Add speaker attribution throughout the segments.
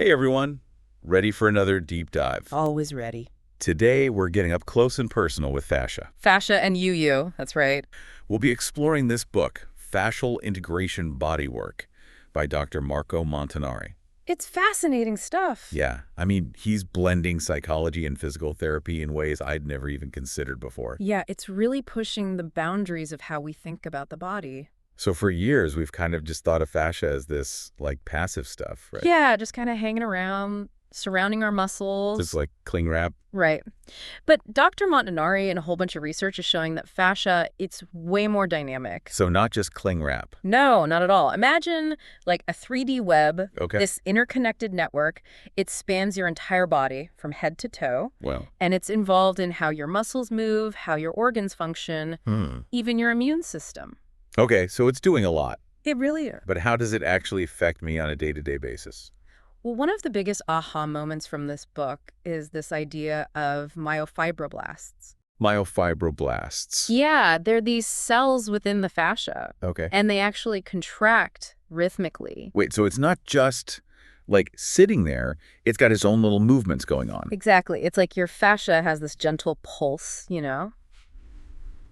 Speaker 1: Hey everyone, ready for another deep dive?
Speaker 2: Always ready.
Speaker 1: Today we're getting up close and personal with fascia.
Speaker 2: Fascia and UU, that's right.
Speaker 1: We'll be exploring this book, Fascial Integration Bodywork, by Dr. Marco Montanari.
Speaker 2: It's fascinating stuff.
Speaker 1: Yeah, I mean, he's blending psychology and physical therapy in ways I'd never even considered before.
Speaker 2: Yeah, it's really pushing the boundaries of how we think about the body.
Speaker 1: So for years, we've kind of just thought of fascia as this, like, passive stuff, right?
Speaker 2: Yeah, just kind of hanging around, surrounding our muscles.
Speaker 1: Just like cling wrap.
Speaker 2: Right. But Dr. Montanari and a whole bunch of research is showing that fascia, it's way more dynamic.
Speaker 1: So not just cling wrap.
Speaker 2: No, not at all. Imagine like a 3D web,
Speaker 1: Okay.
Speaker 2: this interconnected network. It spans your entire body from head to toe.
Speaker 1: Well.
Speaker 2: And it's involved in how your muscles move, how your organs function, even your immune system.
Speaker 1: Okay, so it's doing a lot.
Speaker 2: It really is.
Speaker 1: But how does it actually affect me on a day-to-day basis?
Speaker 2: Well, one of the biggest aha moments from this book is this idea of myofibroblasts.
Speaker 1: Myofibroblasts.
Speaker 2: Yeah, they're these cells within the fascia,
Speaker 1: Okay.
Speaker 2: and they actually contract rhythmically.
Speaker 1: Wait, so it's not just, like, sitting there. It's got its own little movements going on.
Speaker 2: Exactly. It's like your fascia has this gentle pulse,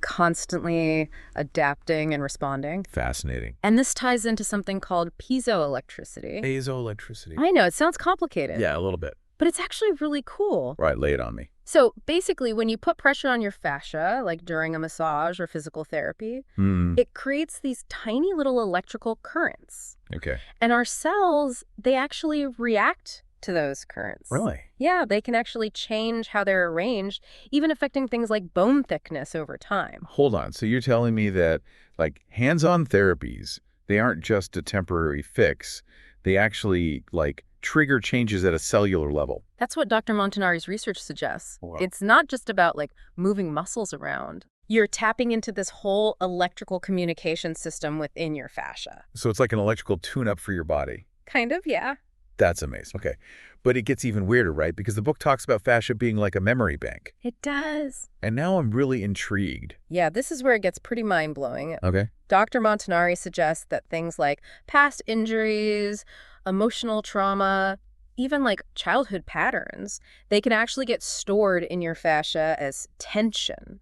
Speaker 2: constantly adapting and responding.
Speaker 1: Fascinating.
Speaker 2: And this ties into something called piezoelectricity.
Speaker 1: Piezoelectricity.
Speaker 2: I know, it sounds complicated.
Speaker 1: Yeah, a little bit.
Speaker 2: But it's actually really cool.
Speaker 1: Right, lay it on me.
Speaker 2: So basically, when you put pressure on your fascia, like during a massage or physical therapy, it creates these tiny little electrical currents.
Speaker 1: Okay.
Speaker 2: And our cells, they actually react to those currents.
Speaker 1: Really?
Speaker 2: Yeah, they can actually change how they're arranged, even affecting things like bone thickness over time.
Speaker 1: Hold on. So you're telling me that, like, hands-on therapies, they aren't just a temporary fix. They actually, like, trigger changes at a cellular level.
Speaker 2: That's what Dr. Montanari's research suggests.
Speaker 1: Wow.
Speaker 2: It's not just about, like, moving muscles around. You're tapping into this whole electrical communication system within your fascia.
Speaker 1: So it's like an electrical tune-up for your body.
Speaker 2: Kind of, yeah.
Speaker 1: That's amazing. Okay. But it gets even weirder, right? Because the book talks about fascia being like a memory bank.
Speaker 2: It does.
Speaker 1: And now I'm really intrigued.
Speaker 2: Yeah, this is where it gets pretty mind-blowing.
Speaker 1: Okay.
Speaker 2: Dr. Montanari suggests that things like past injuries, emotional trauma, even like childhood patterns, they can actually get stored in your fascia as tension.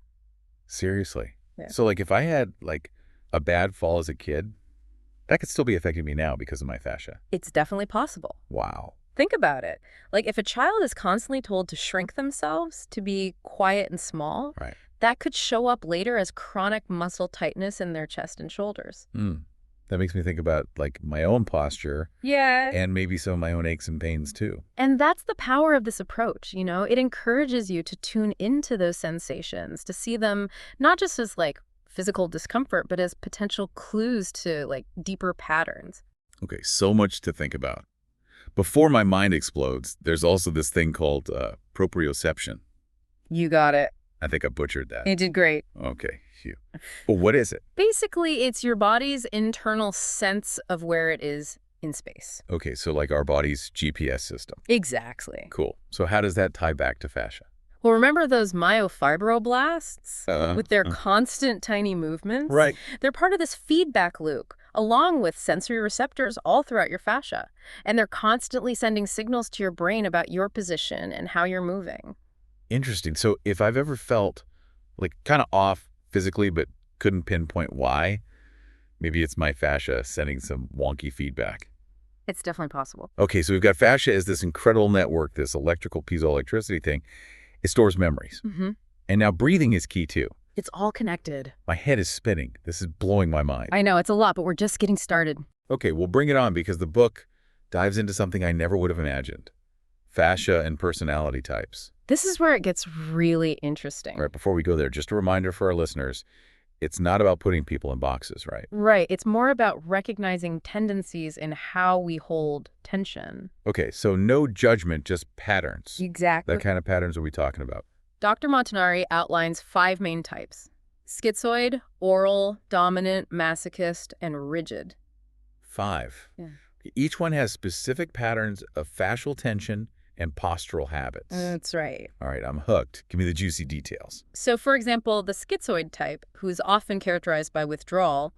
Speaker 1: Seriously.
Speaker 2: Yeah.
Speaker 1: So, like, if I had, like, a bad fall as a kid, that could still be affecting me now because of my fascia.
Speaker 2: It's definitely possible.
Speaker 1: Wow.
Speaker 2: Think about it. Like, if a child is constantly told to shrink themselves, to be quiet and small,
Speaker 1: Right.
Speaker 2: that could show up later as chronic muscle tightness in their chest and shoulders.
Speaker 1: That makes me think about, like, my own posture
Speaker 2: Yeah.
Speaker 1: and maybe some of my own aches and pains, too.
Speaker 2: And that's the power of this approach, It encourages you to tune into those sensations, to see them not just as, like, physical discomfort, but as potential clues to, like, deeper patterns.
Speaker 1: Okay, so much to think about. Before my mind explodes, there's also this thing called proprioception.
Speaker 2: You got it.
Speaker 1: I think I butchered that.
Speaker 2: You did great.
Speaker 1: Okay, phew. But what is it?
Speaker 2: Basically, it's your body's internal sense of where it is in space.
Speaker 1: Okay, so like our body's GPS system.
Speaker 2: Exactly.
Speaker 1: Cool. So how does that tie back to fascia?
Speaker 2: Well, remember those myofibroblasts with their constant tiny movements?
Speaker 1: Right.
Speaker 2: They're part of this feedback loop, along with sensory receptors all throughout your fascia. And they're constantly sending signals to your brain about your position and how you're moving.
Speaker 1: Interesting. So if I've ever felt, like, kind of off physically but couldn't pinpoint why, maybe it's my fascia sending some wonky feedback.
Speaker 2: It's definitely possible.
Speaker 1: Okay, so we've got fascia as this incredible network, this electrical piezoelectricity thing. It stores memories. And now breathing is key, too.
Speaker 2: It's all connected.
Speaker 1: My head is spinning. This is blowing my mind.
Speaker 2: I know, it's a lot, but we're just getting started.
Speaker 1: Okay, well, bring it on, because the book dives into something I never would have imagined. Fascia and personality types.
Speaker 2: This is where it gets really interesting.
Speaker 1: All right, before we go there, just a reminder for our listeners, it's not about putting people in boxes, right?
Speaker 2: Right. It's more about recognizing tendencies in how we hold tension.
Speaker 1: Okay, so no judgment, just patterns.
Speaker 2: Exactly.
Speaker 1: What kind of patterns are we talking about?
Speaker 2: Dr. Montanari outlines 5 main types: schizoid, oral, dominant, masochist, and rigid.
Speaker 1: 5.
Speaker 2: Yeah.
Speaker 1: Each one has specific patterns of fascial tension and postural habits.
Speaker 2: That's right.
Speaker 1: All right, I'm hooked. Give me the juicy details.
Speaker 2: So, for example, the schizoid type, who is often characterized by withdrawal,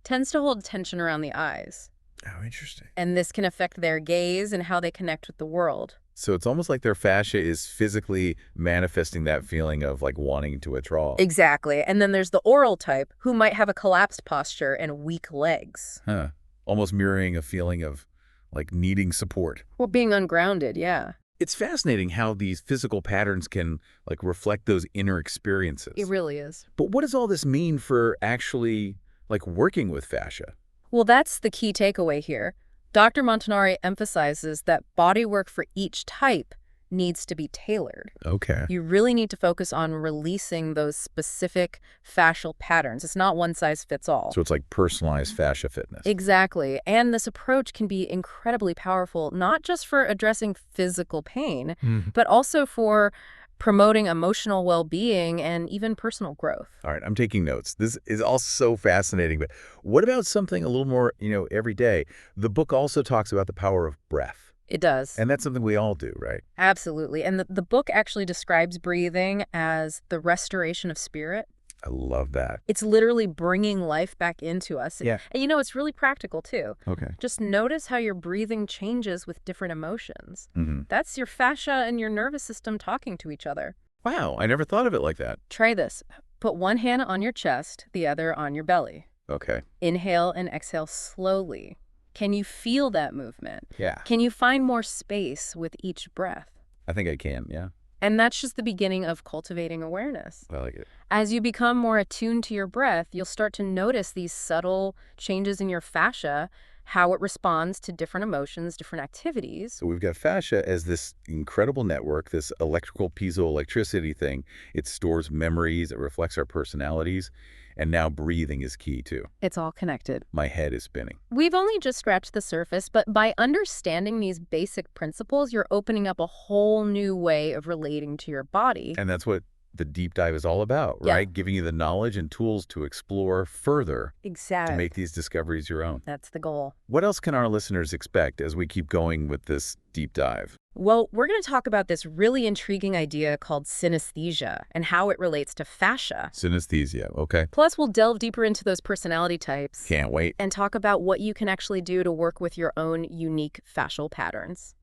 Speaker 2: tends to hold tension around the eyes.
Speaker 1: Oh, interesting.
Speaker 2: And this can affect their gaze and how they connect with the world.
Speaker 1: So it's almost like their fascia is physically manifesting that feeling of like wanting to withdraw.
Speaker 2: Exactly. And then there's the oral type who might have a collapsed posture and weak legs.
Speaker 1: Huh. Almost mirroring a feeling of like needing support.
Speaker 2: Well, being ungrounded, yeah.
Speaker 1: It's fascinating how these physical patterns can like reflect those inner experiences.
Speaker 2: It really is.
Speaker 1: But what does all this mean for actually like working with fascia?
Speaker 2: Well, that's the key takeaway here. Dr. Montanari emphasizes that body work for each type needs to be tailored.
Speaker 1: Okay.
Speaker 2: You really need to focus on releasing those specific fascial patterns. It's not one size fits all.
Speaker 1: So it's like personalized fascia fitness.
Speaker 2: Exactly. And this approach can be incredibly powerful, not just for addressing physical pain, but also for promoting emotional well-being and even personal growth.
Speaker 1: All right, I'm taking notes. This is all so fascinating, but what about something a little more, everyday? The book also talks about the power of breath.
Speaker 2: It does.
Speaker 1: And that's something we all do, right?
Speaker 2: Absolutely. And the book actually describes breathing as the restoration of spirit.
Speaker 1: I love that.
Speaker 2: It's literally bringing life back into us.
Speaker 1: Yeah.
Speaker 2: And it's really practical too.
Speaker 1: Okay.
Speaker 2: Just notice how your breathing changes with different emotions.
Speaker 1: Mm-hmm.
Speaker 2: That's your fascia and your nervous system talking to each other.
Speaker 1: Wow, I never thought of it like that.
Speaker 2: Try this. Put one hand on your chest, the other on your belly.
Speaker 1: Okay.
Speaker 2: Inhale and exhale slowly. Can you feel that movement?
Speaker 1: Yeah.
Speaker 2: Can you find more space with each breath?
Speaker 1: I think I can, yeah.
Speaker 2: And that's just the beginning of cultivating awareness.
Speaker 1: I like it.
Speaker 2: As you become more attuned to your breath, you'll start to notice these subtle changes in your fascia, how it responds to different emotions, different activities.
Speaker 1: So we've got fascia as this incredible network, this electrical piezoelectricity thing. It stores memories, it reflects our personalities, and now breathing is key too.
Speaker 2: It's all connected.
Speaker 1: My head is spinning.
Speaker 2: We've only just scratched the surface, but by understanding these basic principles, you're opening up a whole new way of relating to your body.
Speaker 1: And that's what the deep dive is all about,
Speaker 2: Yeah.
Speaker 1: right? Giving you the knowledge and tools to explore further
Speaker 2: Exactly.
Speaker 1: to make these discoveries your own.
Speaker 2: That's the goal.
Speaker 1: What else can our listeners expect as we keep going with this deep dive?
Speaker 2: Well, we're going to talk about this really intriguing idea called synesthesia and how it relates to fascia.
Speaker 1: Synesthesia, okay.
Speaker 2: Plus, we'll delve deeper into those personality types
Speaker 1: Can't wait.
Speaker 2: and talk about what you can actually do to work with your own unique fascial patterns.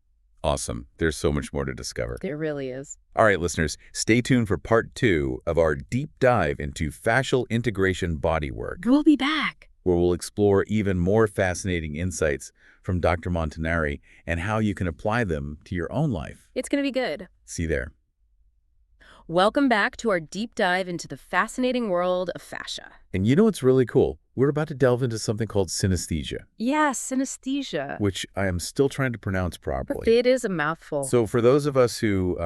Speaker 1: Awesome. There's so much more to discover.
Speaker 2: There really is.
Speaker 1: All right, listeners, stay tuned for part 2 of our deep dive into fascial integration bodywork,
Speaker 2: We'll be back.
Speaker 1: where we'll explore even more fascinating insights from Dr. Montanari and how you can apply them to your own life.
Speaker 2: It's going to be good.
Speaker 1: See you there.
Speaker 2: Welcome back to our deep dive into the fascinating world of fascia.
Speaker 1: And you know what's really cool? We're about to delve into something called synesthesia,
Speaker 2: Yeah, synesthesia.
Speaker 1: which I am still trying to pronounce properly.
Speaker 2: It is a mouthful.
Speaker 1: So for those of us who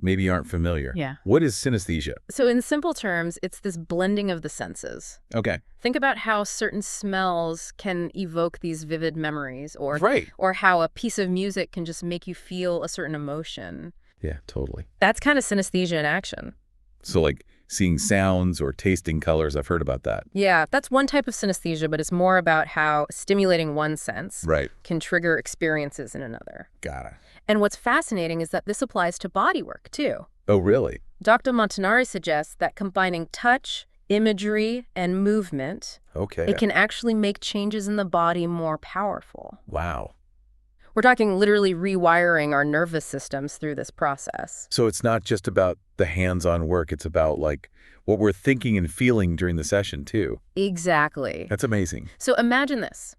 Speaker 1: maybe aren't familiar,
Speaker 2: Yeah.
Speaker 1: what is synesthesia?
Speaker 2: So in simple terms, it's this blending of the senses.
Speaker 1: Okay.
Speaker 2: Think about how certain smells can evoke these vivid memories, or
Speaker 1: Right.
Speaker 2: how a piece of music can just make you feel a certain emotion.
Speaker 1: Yeah, totally.
Speaker 2: That's kind of synesthesia in action.
Speaker 1: So like seeing sounds or tasting colors, I've heard about that.
Speaker 2: Yeah, that's one type of synesthesia, but it's more about how stimulating one sense
Speaker 1: Right.
Speaker 2: can trigger experiences in another.
Speaker 1: Got it.
Speaker 2: And what's fascinating is that this applies to body work, too.
Speaker 1: Oh, really?
Speaker 2: Dr. Montanari suggests that combining touch, imagery, and movement,
Speaker 1: Okay.
Speaker 2: it can actually make changes in the body more powerful.
Speaker 1: Wow.
Speaker 2: We're talking literally rewiring our nervous systems through this process.
Speaker 1: So it's not just about the hands-on work. It's about like what we're thinking and feeling during the session too.
Speaker 2: Exactly.
Speaker 1: That's amazing.
Speaker 2: So imagine this.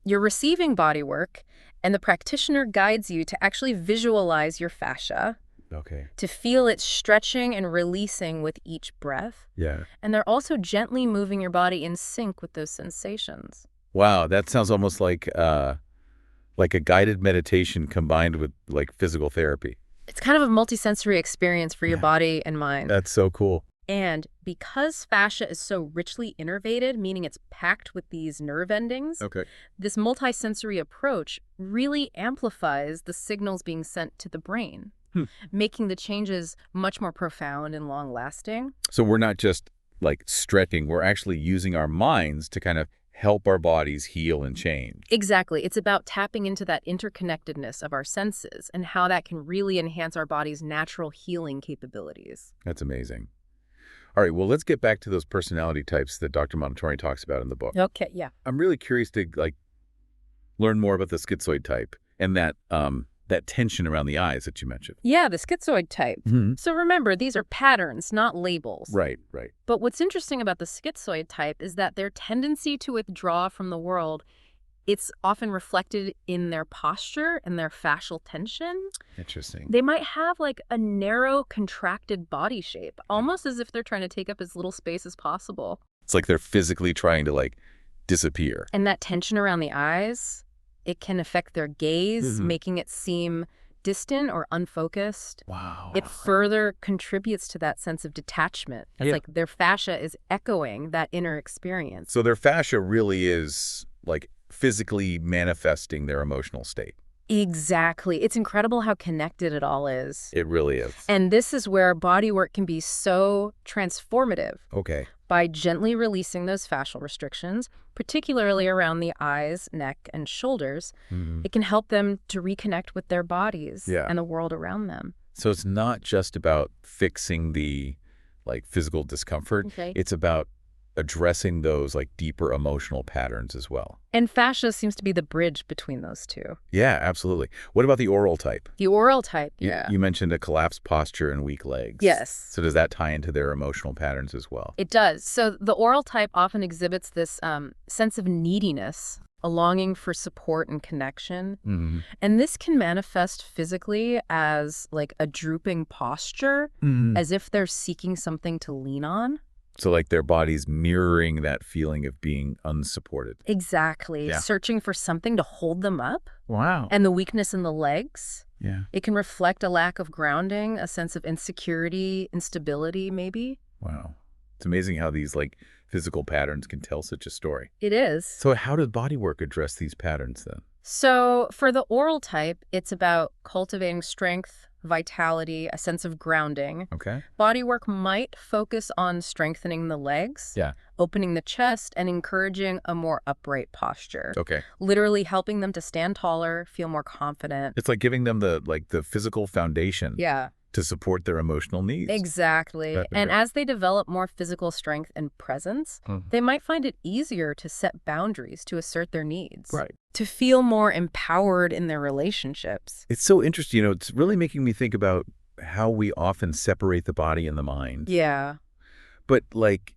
Speaker 2: You're receiving body work, and the practitioner guides you to actually visualize your fascia,
Speaker 1: Okay.
Speaker 2: to feel it stretching and releasing with each breath.
Speaker 1: Yeah.
Speaker 2: And they're also gently moving your body in sync with those sensations.
Speaker 1: Wow. That sounds almost like a guided meditation combined with like physical therapy.
Speaker 2: It's kind of a multisensory experience for your
Speaker 1: Yeah.
Speaker 2: body and mind.
Speaker 1: That's so cool.
Speaker 2: And because fascia is so richly innervated, meaning it's packed with these nerve endings,
Speaker 1: Okay.
Speaker 2: this multisensory approach really amplifies the signals being sent to the brain, making the changes much more profound and long-lasting.
Speaker 1: So we're not just like stretching, we're actually using our minds to kind of help our bodies heal and change.
Speaker 2: Exactly. It's about tapping into that interconnectedness of our senses and how that can really enhance our body's natural healing capabilities.
Speaker 1: That's amazing. All right, well, let's get back to those personality types that Dr. Montanari talks about in the book.
Speaker 2: Okay, yeah.
Speaker 1: I'm really curious to like learn more about the schizoid type and that tension around the eyes that you mentioned.
Speaker 2: Yeah, the schizoid type. So remember, these are patterns, not labels.
Speaker 1: Right, right.
Speaker 2: But what's interesting about the schizoid type is that their tendency to withdraw from the world, it's often reflected in their posture and their fascial tension.
Speaker 1: Interesting.
Speaker 2: They might have like a narrow, contracted body shape, almost as if they're trying to take up as little space as possible.
Speaker 1: It's like they're physically trying to like disappear.
Speaker 2: And that tension around the eyes, it can affect their gaze, making it seem distant or unfocused.
Speaker 1: Wow.
Speaker 2: It further contributes to that sense of detachment. It's like their fascia is echoing that inner experience.
Speaker 1: So their fascia really is like physically manifesting their emotional state.
Speaker 2: Exactly. It's incredible how connected it all is.
Speaker 1: It really is.
Speaker 2: And this is where body work can be so transformative.
Speaker 1: Okay.
Speaker 2: By gently releasing those fascial restrictions, particularly around the eyes, neck, and shoulders, it can help them to reconnect with their bodies and the world around them.
Speaker 1: So it's not just about fixing the like physical discomfort.
Speaker 2: Okay.
Speaker 1: It's about addressing those like deeper emotional patterns as well.
Speaker 2: And fascia seems to be the bridge between those two.
Speaker 1: Yeah, absolutely. What about the oral type?
Speaker 2: The oral type,
Speaker 1: You mentioned a collapsed posture and weak legs.
Speaker 2: Yes.
Speaker 1: So does that tie into their emotional patterns as well?
Speaker 2: It does. So the oral type often exhibits this sense of neediness, a longing for support and connection. And this can manifest physically as like a drooping posture, as if they're seeking something to lean on.
Speaker 1: So like their body's mirroring that feeling of being unsupported.
Speaker 2: Exactly.
Speaker 1: Yeah.
Speaker 2: Searching for something to hold them up.
Speaker 1: Wow.
Speaker 2: And the weakness in the legs.
Speaker 1: Yeah.
Speaker 2: It can reflect a lack of grounding, a sense of insecurity, instability, maybe.
Speaker 1: Wow. It's amazing how these like physical patterns can tell such a story.
Speaker 2: It is.
Speaker 1: So how does bodywork address these patterns then?
Speaker 2: So for the oral type, it's about cultivating strength, vitality, a sense of grounding.
Speaker 1: Okay.
Speaker 2: Bodywork might focus on strengthening the legs, opening the chest, and encouraging a more upright posture.
Speaker 1: Okay.
Speaker 2: Literally helping them to stand taller, feel more confident.
Speaker 1: It's like giving them the physical foundation to support their emotional needs.
Speaker 2: Exactly. And as they develop more physical strength and presence, they might find it easier to set boundaries, to assert their needs.
Speaker 1: Right.
Speaker 2: To feel more empowered in their relationships.
Speaker 1: It's so interesting. You know, it's really making me think about how we often separate the body and the mind.
Speaker 2: Yeah.
Speaker 1: But like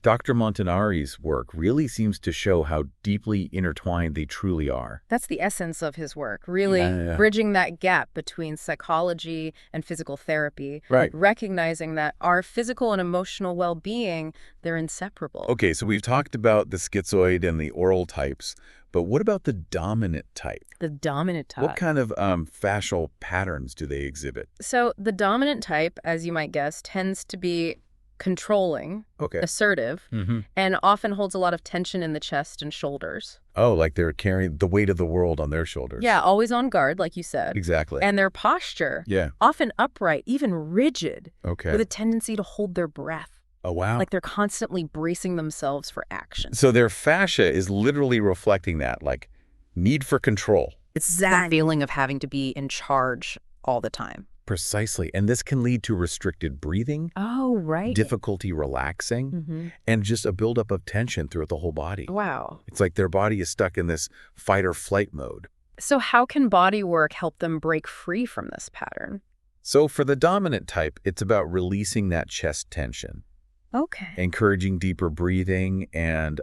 Speaker 1: Dr. Montanari's work really seems to show how deeply intertwined they truly are.
Speaker 2: That's the essence of his work, really bridging that gap between psychology and physical therapy.
Speaker 1: Right.
Speaker 2: Recognizing that our physical and emotional well-being, they're inseparable.
Speaker 1: Okay, so we've talked about the schizoid and the oral types, but what about the dominant type?
Speaker 2: The dominant type.
Speaker 1: What kind of fascial patterns do they exhibit?
Speaker 2: So the dominant type, as you might guess, tends to be controlling, assertive, and often holds a lot of tension in the chest and shoulders.
Speaker 1: Oh, like they're carrying the weight of the world on their shoulders.
Speaker 2: Yeah, always on guard, like you said.
Speaker 1: Exactly.
Speaker 2: And their posture, often upright, even rigid, with a tendency to hold their breath.
Speaker 1: Oh, wow.
Speaker 2: Like they're constantly bracing themselves for action.
Speaker 1: So their fascia is literally reflecting that, like need for control.
Speaker 2: It's that feeling of having to be in charge all the time.
Speaker 1: Precisely. And this can lead to restricted breathing.
Speaker 2: Oh, right.
Speaker 1: Difficulty relaxing, and just a buildup of tension throughout the whole body.
Speaker 2: Wow.
Speaker 1: It's like their body is stuck in this fight or flight mode.
Speaker 2: So how can body work help them break free from this pattern?
Speaker 1: So for the dominant type, it's about releasing that chest tension.
Speaker 2: Okay.
Speaker 1: Encouraging deeper breathing and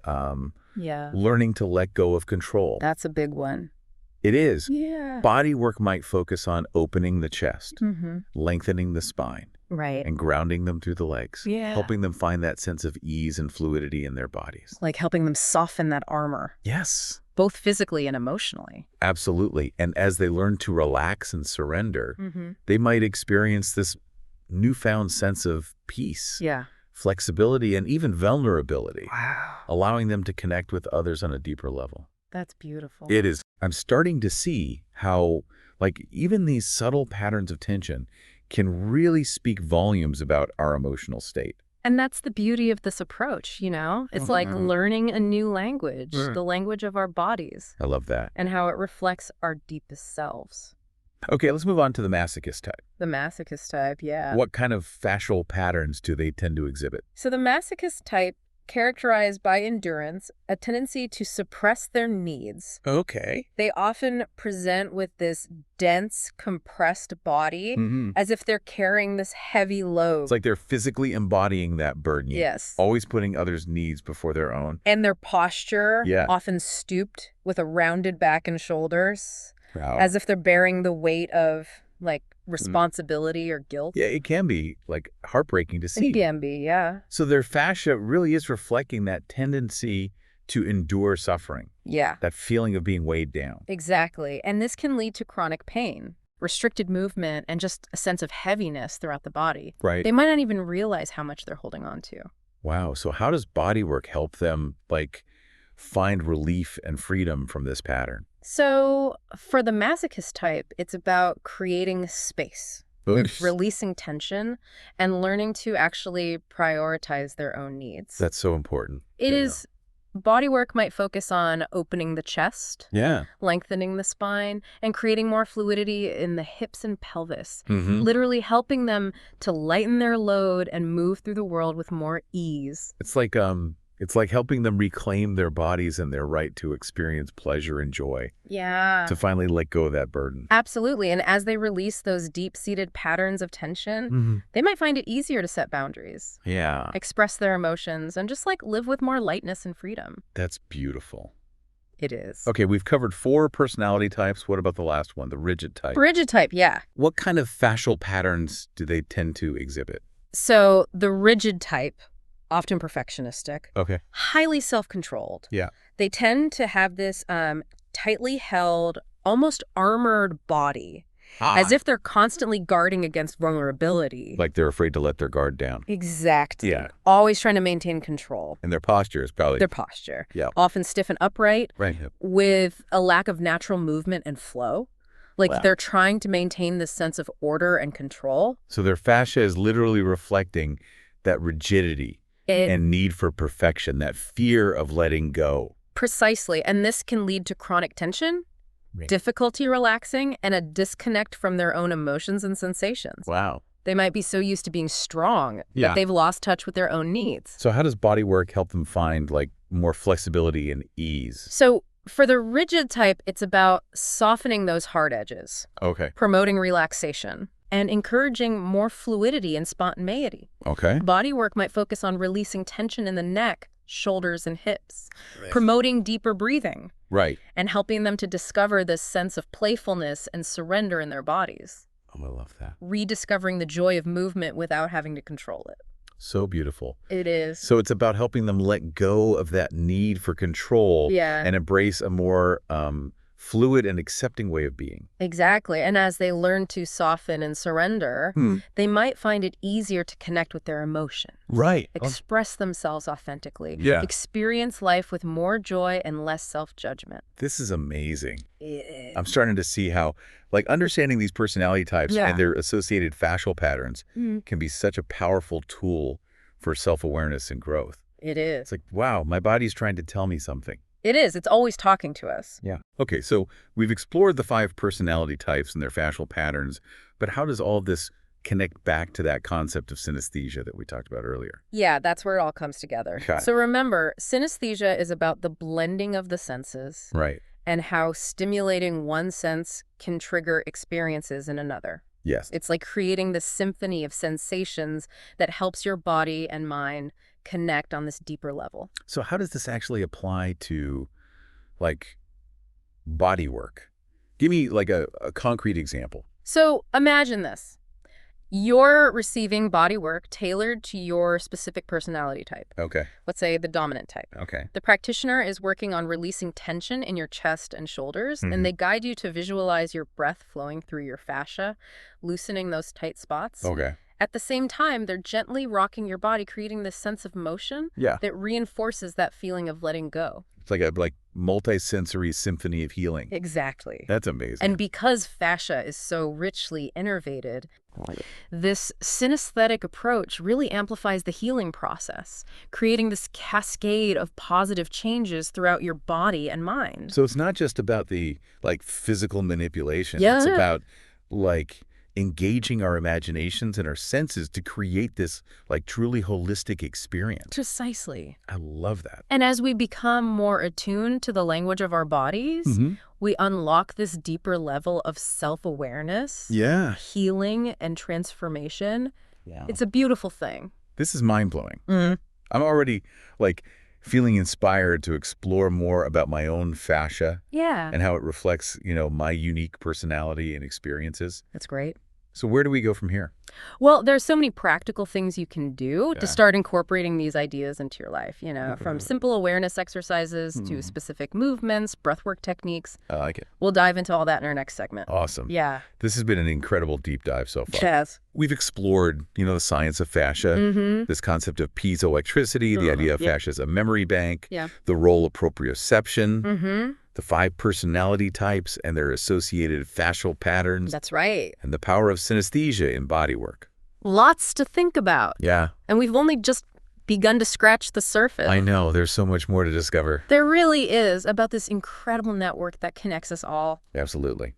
Speaker 1: learning to let go of control.
Speaker 2: That's a big one.
Speaker 1: It is.
Speaker 2: Yeah.
Speaker 1: Body work might focus on opening the chest, lengthening the spine, and grounding them through the legs, helping them find that sense of ease and fluidity in their bodies.
Speaker 2: Like helping them soften that armor.
Speaker 1: Yes.
Speaker 2: Both physically and emotionally.
Speaker 1: Absolutely. And as they learn to relax and surrender, they might experience this newfound sense of peace, flexibility, and even vulnerability, allowing them to connect with others on a deeper level.
Speaker 2: That's beautiful.
Speaker 1: It is. I'm starting to see how, like, even these subtle patterns of tension can really speak volumes about our emotional state.
Speaker 2: And that's the beauty of this approach, you know? It's like learning a new language, the language of our bodies.
Speaker 1: I love that.
Speaker 2: And how it reflects our deepest selves.
Speaker 1: Okay, let's move on to the masochist type.
Speaker 2: The masochist type, yeah.
Speaker 1: What kind of fascial patterns do they tend to exhibit?
Speaker 2: So the masochist type characterized by endurance, a tendency to suppress their needs.
Speaker 1: Okay.
Speaker 2: They often present with this dense, compressed body, as if they're carrying this heavy load.
Speaker 1: It's like they're physically embodying that burden.
Speaker 2: Yes.
Speaker 1: Always putting others' needs before their own.
Speaker 2: And their posture, often stooped with a rounded back and shoulders, as if they're bearing the weight of, like, responsibility or guilt.
Speaker 1: Yeah, it can be, like, heartbreaking to see.
Speaker 2: It can be, yeah.
Speaker 1: So their fascia really is reflecting that tendency to endure suffering.
Speaker 2: Yeah.
Speaker 1: That feeling of being weighed down.
Speaker 2: Exactly. And this can lead to chronic pain, restricted movement, and just a sense of heaviness throughout the body.
Speaker 1: Right.
Speaker 2: They might not even realize how much they're holding on to.
Speaker 1: Wow. So how does bodywork help them, like, find relief and freedom from this pattern?
Speaker 2: So for the masochist type, it's about creating space, releasing tension, and learning to actually prioritize their own needs.
Speaker 1: That's so important.
Speaker 2: It is. Bodywork might focus on opening the chest, lengthening the spine, and creating more fluidity in the hips and pelvis, literally helping them to lighten their load and move through the world with more ease.
Speaker 1: It's like helping them reclaim their bodies and their right to experience pleasure and joy.
Speaker 2: Yeah.
Speaker 1: To finally let go of that burden.
Speaker 2: Absolutely. And as they release those deep-seated patterns of tension, they might find it easier to set boundaries.
Speaker 1: Yeah.
Speaker 2: Express their emotions and just, like, live with more lightness and freedom.
Speaker 1: That's beautiful.
Speaker 2: It is.
Speaker 1: Okay, we've covered 4 personality types. What about the last one, the rigid type?
Speaker 2: Rigid type, yeah.
Speaker 1: What kind of fascial patterns do they tend to exhibit?
Speaker 2: So the rigid type, often perfectionistic, highly self-controlled.
Speaker 1: Yeah.
Speaker 2: They tend to have this tightly held, almost armored body, as if they're constantly guarding against vulnerability.
Speaker 1: Like they're afraid to let their guard down.
Speaker 2: Exactly.
Speaker 1: Yeah.
Speaker 2: Always trying to maintain control.
Speaker 1: And their posture is probably...
Speaker 2: Their posture.
Speaker 1: Yeah.
Speaker 2: Often stiff and upright.
Speaker 1: Right.
Speaker 2: With a lack of natural movement and flow. Like they're trying to maintain this sense of order and control.
Speaker 1: So their fascia is literally reflecting that rigidity. And need for perfection, that fear of letting go.
Speaker 2: Precisely. And this can lead to chronic tension, difficulty relaxing, and a disconnect from their own emotions and sensations.
Speaker 1: Wow.
Speaker 2: They might be so used to being strong that they've lost touch with their own needs.
Speaker 1: So how does bodywork help them find, like, more flexibility and ease?
Speaker 2: So for the rigid type, it's about softening those hard edges. Promoting relaxation. And encouraging more fluidity and spontaneity. Bodywork might focus on releasing tension in the neck, shoulders, and hips, promoting deeper breathing, and helping them to discover this sense of playfulness and surrender in their bodies.
Speaker 1: Oh, I love that.
Speaker 2: Rediscovering the joy of movement without having to control it.
Speaker 1: So beautiful.
Speaker 2: It is.
Speaker 1: So it's about helping them let go of that need for control and embrace a more fluid and accepting way of being.
Speaker 2: Exactly. And as they learn to soften and surrender, they might find it easier to connect with their emotions. Express themselves authentically. Experience life with more joy and less self-judgment.
Speaker 1: This is amazing. I'm starting to see how, like, understanding these personality types and their associated fascial patterns can be such a powerful tool for self-awareness and growth.
Speaker 2: It is.
Speaker 1: It's like, wow, my body's trying to tell me something.
Speaker 2: It is. It's always talking to us.
Speaker 1: Yeah. Okay, so we've explored the 5 personality types and their fascial patterns, but how does all of this connect back to that concept of synesthesia that we talked about earlier?
Speaker 2: Yeah, that's where it all comes together. So remember, synesthesia is about the blending of the senses. And how stimulating one sense can trigger experiences in another. It's like creating the symphony of sensations that helps your body and mind connect on this deeper level.
Speaker 1: So how does this actually apply to, like, body work? Give me, like, a concrete example.
Speaker 2: So imagine this. You're receiving body work tailored to your specific personality type. Let's say the dominant type. The practitioner is working on releasing tension in your chest and shoulders, and they guide you to visualize your breath flowing through your fascia, loosening those tight spots. At the same time, they're gently rocking your body, creating this sense of motion that reinforces that feeling of letting go.
Speaker 1: It's like a multi-sensory symphony of healing.
Speaker 2: Exactly.
Speaker 1: That's amazing.
Speaker 2: And because fascia is so richly innervated, this synesthetic approach really amplifies the healing process, creating this cascade of positive changes throughout your body and mind.
Speaker 1: So it's not just about the, like, physical manipulation. It's about, like, engaging our imaginations and our senses to create this like truly holistic experience.
Speaker 2: Precisely.
Speaker 1: I love that.
Speaker 2: And as we become more attuned to the language of our bodies, we unlock this deeper level of self-awareness, healing, and transformation. Yeah. It's a beautiful thing.
Speaker 1: This is mind-blowing. I'm already like feeling inspired to explore more about my own fascia and how it reflects, my unique personality and experiences.
Speaker 2: That's great.
Speaker 1: So where do we go from here?
Speaker 2: Well, there's so many practical things you can do to start incorporating these ideas into your life, from simple awareness exercises to specific movements, breathwork techniques.
Speaker 1: I like it.
Speaker 2: We'll dive into all that in our next segment.
Speaker 1: Awesome.
Speaker 2: Yeah.
Speaker 1: This has been an incredible deep dive so far.
Speaker 2: Yes.
Speaker 1: We've explored, the science of fascia, this concept of piezoelectricity, the idea of fascia as a memory bank, the role of proprioception, the 5 personality types and their associated fascial patterns.
Speaker 2: That's right.
Speaker 1: And the power of synesthesia in bodywork.
Speaker 2: Lots to think about.
Speaker 1: Yeah.
Speaker 2: And we've only just begun to scratch the surface.
Speaker 1: I know. There's so much more to discover.
Speaker 2: There really is, about this incredible network that connects us all.
Speaker 1: Absolutely.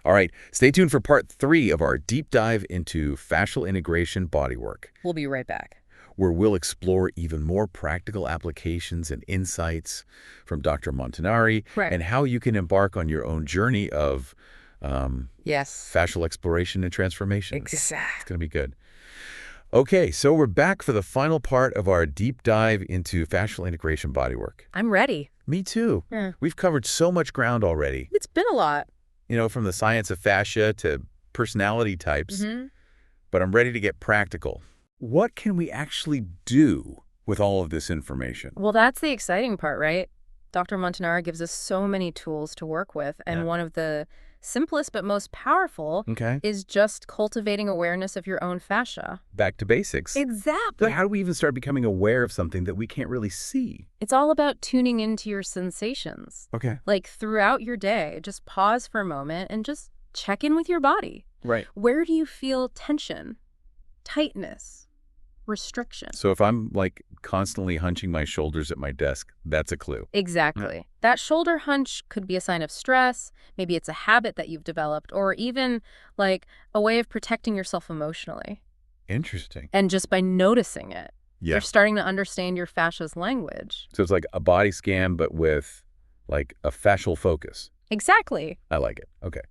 Speaker 1: All right. Stay tuned for part 3 of our deep dive into fascial integration bodywork.
Speaker 2: We'll be right back,
Speaker 1: where we'll explore even more practical applications and insights from Dr. Montanari and how you can embark on your own journey of fascial exploration and transformation.
Speaker 2: Exactly.
Speaker 1: It's going to be good. Okay, so we're back for the final part of our deep dive into fascial integration bodywork.
Speaker 2: I'm ready.
Speaker 1: Me too. We've covered so much ground already.
Speaker 2: It's been a lot.
Speaker 1: From the science of fascia to personality types. But I'm ready to get practical. What can we actually do with all of this information?
Speaker 2: Well, that's the exciting part, right? Dr. Montanari gives us so many tools to work with, and one of the simplest but most powerful is just cultivating awareness of your own fascia.
Speaker 1: Back to basics.
Speaker 2: Exactly.
Speaker 1: How do we even start becoming aware of something that we can't really see?
Speaker 2: It's all about tuning into your sensations.
Speaker 1: Okay.
Speaker 2: Like throughout your day, just pause for a moment and just check in with your body.
Speaker 1: Right.
Speaker 2: Where do you feel tension, tightness, restriction?
Speaker 1: So if I'm like constantly hunching my shoulders at my desk, that's a clue.
Speaker 2: Exactly. That shoulder hunch could be a sign of stress. Maybe it's a habit that you've developed, or even like a way of protecting yourself emotionally.
Speaker 1: Interesting.
Speaker 2: And just by noticing it, you're starting to understand your fascia's language.
Speaker 1: So it's like a body scan, but with like a fascial focus.
Speaker 2: Exactly.
Speaker 1: I like it. Okay.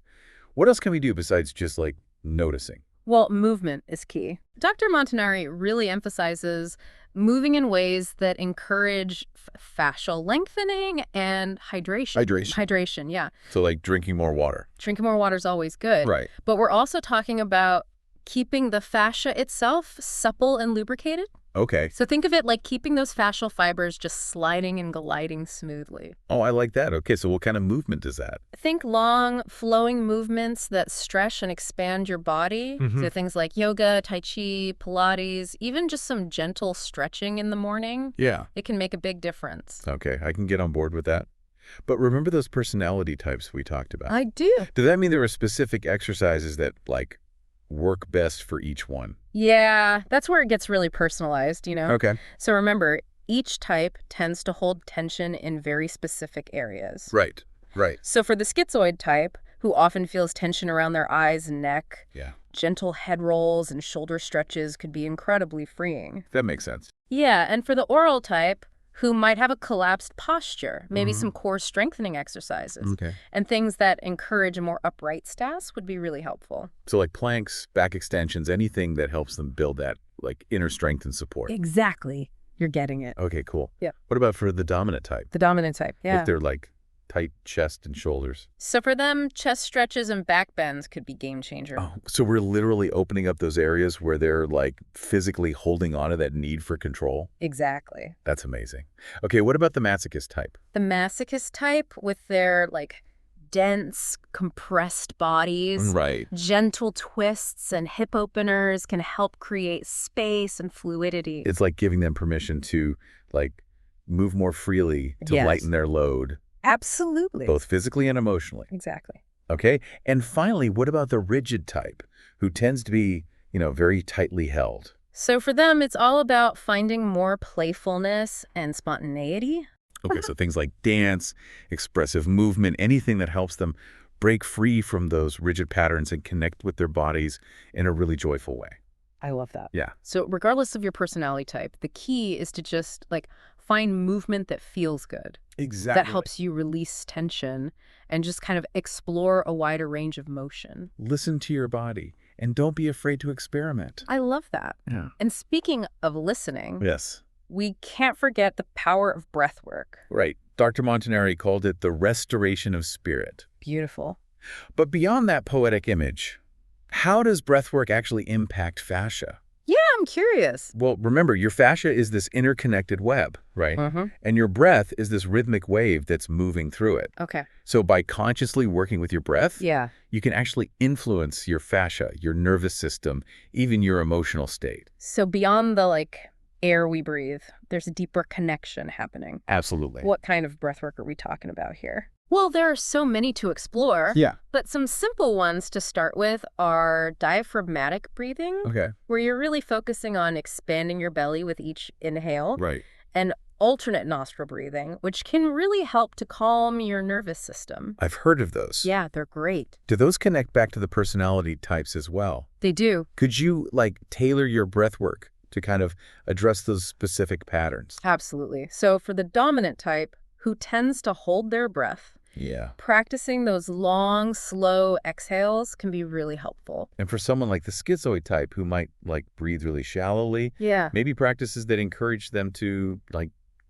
Speaker 1: What else can we do besides just like noticing?
Speaker 2: Well, movement is key. Dr. Montanari really emphasizes moving in ways that encourage fascial lengthening and hydration. Hydration, yeah.
Speaker 1: So like drinking more water.
Speaker 2: Drinking more water is always good.
Speaker 1: Right.
Speaker 2: But we're also talking about keeping the fascia itself supple and lubricated.
Speaker 1: Okay.
Speaker 2: So think of it like keeping those fascial fibers just sliding and gliding smoothly.
Speaker 1: Oh, I like that. Okay, so what kind of movement is that?
Speaker 2: Think long, flowing movements that stretch and expand your body. So things like yoga, tai chi, Pilates, even just some gentle stretching in the morning.
Speaker 1: Yeah.
Speaker 2: It can make a big difference.
Speaker 1: Okay, I can get on board with that. But remember those personality types we talked about?
Speaker 2: I do.
Speaker 1: Does that mean there are specific exercises that, like, work best for each one?
Speaker 2: Yeah, that's where it gets really personalized,
Speaker 1: Okay.
Speaker 2: So remember, each type tends to hold tension in very specific areas.
Speaker 1: Right.
Speaker 2: So for the schizoid type, who often feels tension around their eyes and neck, gentle head rolls and shoulder stretches could be incredibly freeing.
Speaker 1: That makes sense.
Speaker 2: Yeah, and for the oral type, who might have a collapsed posture, maybe some core strengthening exercises.
Speaker 1: Okay.
Speaker 2: And things that encourage a more upright stance would be really helpful.
Speaker 1: So like planks, back extensions, anything that helps them build that like inner strength and support.
Speaker 2: Exactly. You're getting it.
Speaker 1: Okay, cool.
Speaker 2: Yeah.
Speaker 1: What about for the dominant type?
Speaker 2: The dominant type, yeah.
Speaker 1: With their like tight chest and shoulders.
Speaker 2: So for them, chest stretches and back bends could be game changer.
Speaker 1: Oh, so we're literally opening up those areas where they're like physically holding on to that need for control?
Speaker 2: Exactly.
Speaker 1: That's amazing. Okay, what about the masochist type?
Speaker 2: The masochist type with their like dense, compressed bodies.
Speaker 1: Right.
Speaker 2: Gentle twists and hip openers can help create space and fluidity.
Speaker 1: It's like giving them permission to like move more freely to lighten their load.
Speaker 2: Absolutely.
Speaker 1: Both physically and emotionally.
Speaker 2: Exactly.
Speaker 1: Okay. And finally, what about the rigid type who tends to be, very tightly held?
Speaker 2: So for them, it's all about finding more playfulness and spontaneity.
Speaker 1: Okay. So things like dance, expressive movement, anything that helps them break free from those rigid patterns and connect with their bodies in a really joyful way.
Speaker 2: I love that.
Speaker 1: Yeah.
Speaker 2: So regardless of your personality type, the key is to just find movement that feels good.
Speaker 1: Exactly.
Speaker 2: That helps you release tension and just kind of explore a wider range of motion.
Speaker 1: Listen to your body and don't be afraid to experiment.
Speaker 2: I love that.
Speaker 1: Yeah.
Speaker 2: And speaking of listening,
Speaker 1: Yes.
Speaker 2: we can't forget the power of breath work.
Speaker 1: Right. Dr. Montanari called it the restoration of spirit.
Speaker 2: Beautiful.
Speaker 1: But beyond that poetic image, how does breathwork actually impact fascia?
Speaker 2: Yeah, I'm curious.
Speaker 1: Well, remember, your fascia is this interconnected web, right?
Speaker 2: Mm-hmm.
Speaker 1: And your breath is this rhythmic wave that's moving through it.
Speaker 2: Okay.
Speaker 1: So by consciously working with your breath,
Speaker 2: Yeah.
Speaker 1: you can actually influence your fascia, your nervous system, even your emotional state.
Speaker 2: So beyond the air we breathe, there's a deeper connection happening.
Speaker 1: Absolutely.
Speaker 2: What kind of breathwork are we talking about here? Well, there are so many to explore.
Speaker 1: Yeah.
Speaker 2: But some simple ones to start with are diaphragmatic breathing,
Speaker 1: Okay.
Speaker 2: where you're really focusing on expanding your belly with each inhale,
Speaker 1: Right.
Speaker 2: and alternate nostril breathing, which can really help to calm your nervous system.
Speaker 1: I've heard of those.
Speaker 2: Yeah, they're great.
Speaker 1: Do those connect back to the personality types as well?
Speaker 2: They do.
Speaker 1: Could you, tailor your breath work to kind of address those specific patterns?
Speaker 2: Absolutely. So for the dominant type, who tends to hold their breath,
Speaker 1: Yeah.
Speaker 2: practicing those long, slow exhales can be really helpful.
Speaker 1: And for someone like the schizoid type who might, breathe really shallowly,
Speaker 2: Yeah.
Speaker 1: maybe practices that encourage them to,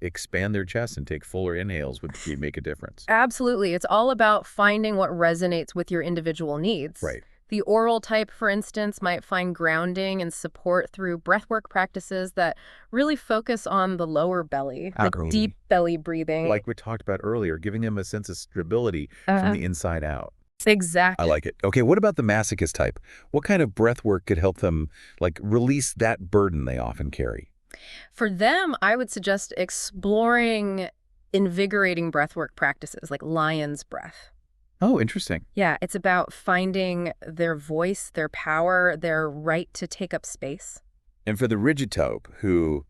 Speaker 1: expand their chest and take fuller inhales would make a difference.
Speaker 2: Absolutely. It's all about finding what resonates with your individual needs.
Speaker 1: Right.
Speaker 2: The oral type, for instance, might find grounding and support through breathwork practices that really focus on the lower belly, like deep belly breathing.
Speaker 1: Like we talked about earlier, giving them a sense of stability from the inside out.
Speaker 2: Exactly.
Speaker 1: I like it. Okay, what about the masochist type? What kind of breath work could help them, release that burden they often carry?
Speaker 2: For them, I would suggest exploring invigorating breathwork practices like lion's breath.
Speaker 1: Oh, interesting.
Speaker 2: Yeah, it's about finding their voice, their power, their right to take up space.
Speaker 1: And for the rigid type who,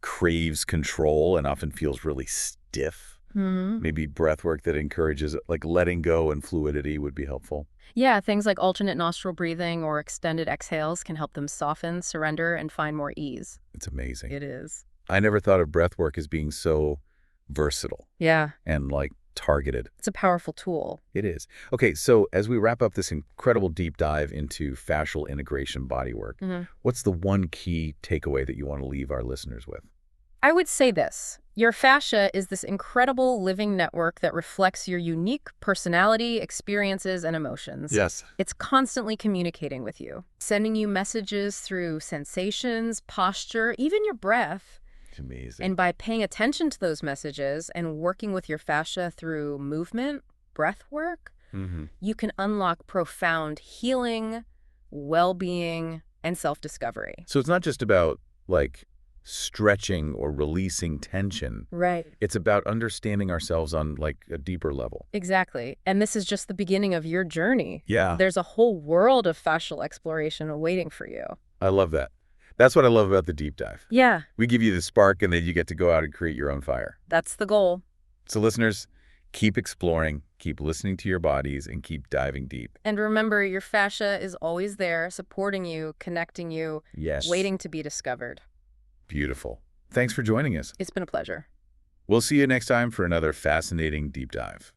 Speaker 1: craves control and often feels really stiff, maybe breath work that encourages, letting go and fluidity would be helpful.
Speaker 2: Yeah, things like alternate nostril breathing or extended exhales can help them soften, surrender, and find more ease.
Speaker 1: It's amazing.
Speaker 2: It is.
Speaker 1: I never thought of breath work as being so versatile.
Speaker 2: Yeah.
Speaker 1: And, targeted.
Speaker 2: It's a powerful tool.
Speaker 1: It is. Okay, so as we wrap up this incredible deep dive into fascial integration bodywork, what's the one key takeaway that you want to leave our listeners with?
Speaker 2: I would say this. Your fascia is this incredible living network that reflects your unique personality, experiences, and emotions.
Speaker 1: Yes.
Speaker 2: It's constantly communicating with you, sending you messages through sensations, posture, even your breath.
Speaker 1: It's amazing.
Speaker 2: And by paying attention to those messages and working with your fascia through movement, breath work, you can unlock profound healing, well-being, and self-discovery.
Speaker 1: So it's not just about, stretching or releasing tension.
Speaker 2: Right.
Speaker 1: It's about understanding ourselves on, a deeper level.
Speaker 2: Exactly. And this is just the beginning of your journey.
Speaker 1: Yeah.
Speaker 2: There's a whole world of fascial exploration awaiting for you.
Speaker 1: I love that. That's what I love about the deep dive.
Speaker 2: Yeah.
Speaker 1: We give you the spark, and then you get to go out and create your own fire.
Speaker 2: That's the goal.
Speaker 1: So listeners, keep exploring, keep listening to your bodies, and keep diving deep.
Speaker 2: And remember, your fascia is always there, supporting you, connecting you,
Speaker 1: Yes.
Speaker 2: waiting to be discovered.
Speaker 1: Beautiful. Thanks for joining us.
Speaker 2: It's been a pleasure.
Speaker 1: We'll see you next time for another fascinating deep dive.